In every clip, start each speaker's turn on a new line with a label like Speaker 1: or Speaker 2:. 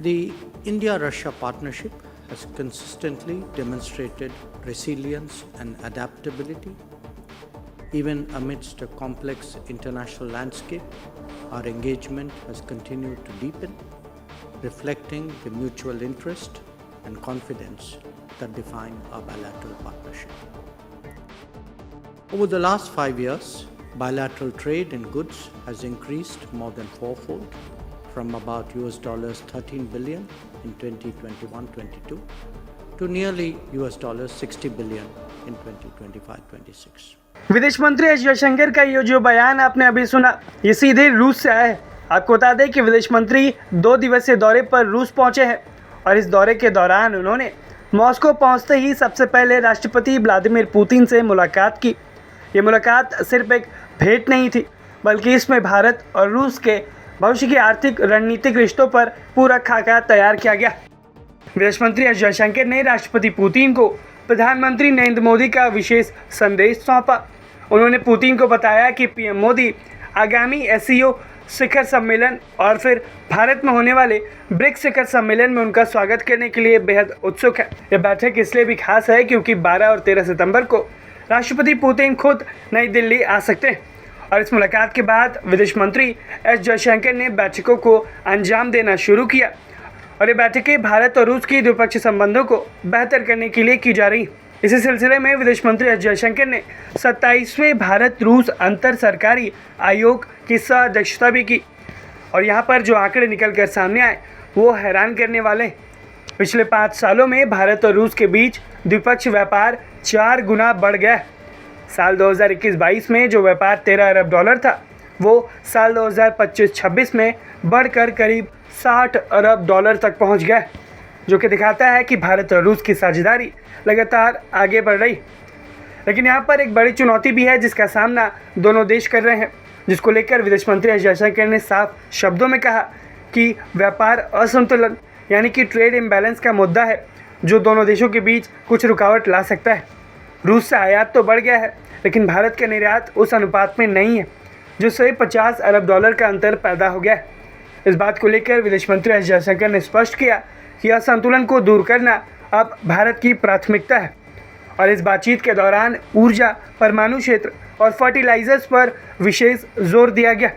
Speaker 1: The India-Russia partnership has consistently demonstrated resilience and adaptability. Even amidst a complex international landscape, our engagement has continued to deepen, reflecting the mutual interest and confidence that define our bilateral partnership. Over the last 5 years, bilateral trade in goods has increased more than fourfold, from about $13 billion in 2021-22 to nearly $60 billion in 2025-26.
Speaker 2: विदेश मंत्री S Jaishankar का ये जो बयान आपने अभी सुना, ये सीधे रूस से आया है। आपको बता दें कि विदेश मंत्री 2 दिवसीय दौरे पर रूस पहुंचे हैं और इस दौरे के दौरान उन्होंने मॉस्को पहुंचते ही सबसे पहले राष्ट्रपति व्लादिमीर पुतिन से मुलाकात की। ये मुलाकात सिर्फ एक भेंट नहीं थी, बल्कि इसमें भारत और रूस के भविष्य की आर्थिक रणनीतिक रिश्तों पर पूरा खाका तैयार किया गया। विदेश मंत्री एस जयशंकर ने राष्ट्रपति पुतिन को प्रधानमंत्री नरेंद्र मोदी का विशेष संदेश सौंपा। उन्होंने पुतिन को बताया कि पीएम मोदी आगामी एससीओ शिखर सम्मेलन और फिर भारत में होने वाले ब्रिक्स शिखर सम्मेलन में उनका स्वागत करने के लिए बेहद उत्सुक है। यह बैठक इसलिए भी खास है क्योंकि 12 और 13 सितंबर को राष्ट्रपति पुतिन खुद नई दिल्ली आ सकते हैं और इस मुलाकात के बाद विदेश मंत्री एस जयशंकर ने बैठकों को अंजाम देना शुरू किया और ये बैठकें भारत और रूस के द्विपक्षीय संबंधों को बेहतर करने के लिए की जा रही। इसी सिलसिले में विदेश मंत्री एस जयशंकर ने 27वें भारत रूस अंतर सरकारी आयोग की सह-अध्यक्षता भी की और यहाँ पर जो आंकड़े निकल कर सामने आए वो हैरान करने वाले। पिछले 5 सालों में भारत और रूस के बीच द्विपक्षीय व्यापार 4 गुना बढ़ गया। साल 2021-22 में जो व्यापार $13 अरब था, वो साल 2025-26 में बढ़कर करीब $60 अरब तक पहुंच गया, जो कि दिखाता है कि भारत और रूस की साझेदारी लगातार आगे बढ़ रही। लेकिन यहाँ पर एक बड़ी चुनौती भी है जिसका सामना दोनों देश कर रहे हैं, जिसको लेकर विदेश मंत्री एस जयशंकर ने साफ शब्दों में कहा कि व्यापार असंतुलन यानी कि ट्रेड इम्बैलेंस का मुद्दा है, जो दोनों देशों के बीच कुछ रुकावट ला सकता है। रूस से आयात तो बढ़ गया है, लेकिन भारत का निर्यात उस अनुपात में नहीं है, जिससे $50 अरब का अंतर पैदा हो गया है। इस बात को लेकर विदेश मंत्री एस जयशंकर ने स्पष्ट किया कि असंतुलन को दूर करना अब भारत की प्राथमिकता है और इस बातचीत के दौरान ऊर्जा, परमाणु क्षेत्र और फर्टिलाइजर्स पर विशेष जोर दिया गया।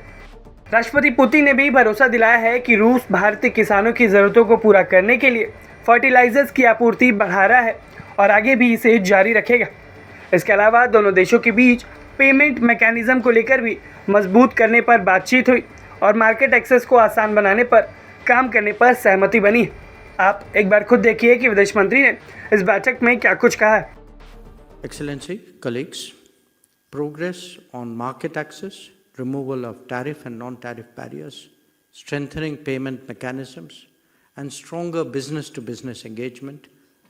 Speaker 2: राष्ट्रपति पुतिन ने भी भरोसा दिलाया है कि रूस भारतीय किसानों की ज़रूरतों को पूरा करने के लिए फर्टिलाइजर्स की आपूर्ति बढ़ा रहा है और आगे भी इसे जारी रखेगा। इसके अलावा दोनों देशों के बीच पेमेंट मैकेनिज्म को लेकर भी मजबूत करने पर बातचीत हुई और मार्केट एक्सेस को आसान बनाने पर काम करने पर सहमति बनी। आप एक बार खुद देखिए कि विदेश मंत्री ने इस बैठक में क्या कुछ कहा है।
Speaker 1: Excellency, colleagues, progress on market access, removal of tariff and non-tariff barriers, strengthening payment mechanisms, and stronger business-to-business engagement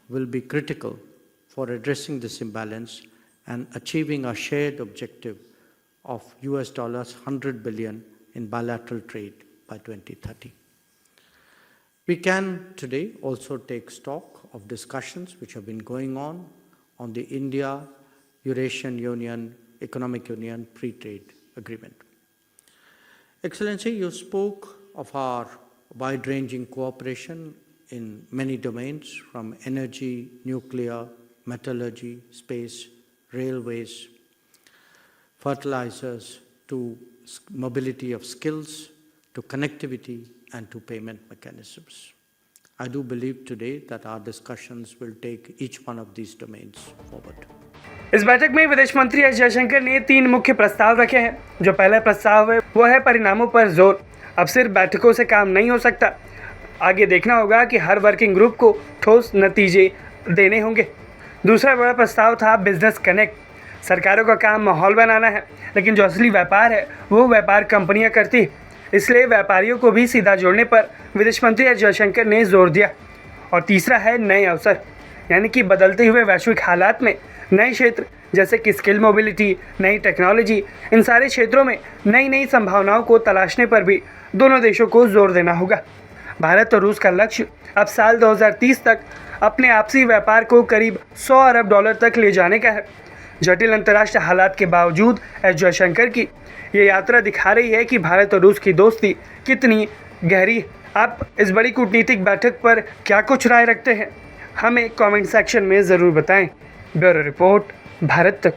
Speaker 1: will be critical for addressing this imbalance and achieving our shared objective of $100 billion in bilateral trade by 2030. We can today also take stock of discussions which have been going on the India-Eurasian Union Economic Union Free Trade Agreement. Excellency, you spoke of our wide-ranging cooperation in many domains, from energy, nuclear, metallurgy, space, railways, fertilizers, to mobility of skills, to connectivity, and to payment mechanisms. I do believe today that our discussions will take each one of these domains forward.
Speaker 2: इस बैठक में विदेश मंत्री S Jaishankar ने 3 मुख्य प्रस्ताव रखे हैं। जो पहला प्रस्ताव है वो है परिणामों पर जोर। अब सिर्फ बैठकों से काम नहीं हो सकता, आगे देखना होगा कि हर वर्किंग ग्रुप को ठोस नतीजे देने होंगे। दूसरा बड़ा प्रस्ताव था बिजनेस कनेक्ट। सरकारों का काम माहौल बनाना है, लेकिन जो असली व्यापार है वो व्यापार कंपनियां करती है, इसलिए व्यापारियों को भी सीधा जोड़ने पर विदेश मंत्री एस जयशंकर ने जोर दिया। और तीसरा है नए अवसर, यानी कि बदलते हुए वैश्विक हालात में नए क्षेत्र जैसे कि स्किल मोबिलिटी, नई टेक्नोलॉजी, इन सारे क्षेत्रों में नई नई संभावनाओं को तलाशने पर भी दोनों देशों को जोर देना होगा। भारत और रूस का लक्ष्य अब साल 2030 तक अपने आपसी व्यापार को करीब $100 अरब तक ले जाने का है। जटिल अंतर्राष्ट्रीय हालात के बावजूद एस जयशंकर की ये यात्रा दिखा रही है कि भारत और रूस की दोस्ती कितनी गहरी। आप इस बड़ी कूटनीतिक बैठक पर क्या कुछ राय रखते हैं, हमें कमेंट सेक्शन में ज़रूर बताएं। ब्यूरो रिपोर्ट, भारत तक।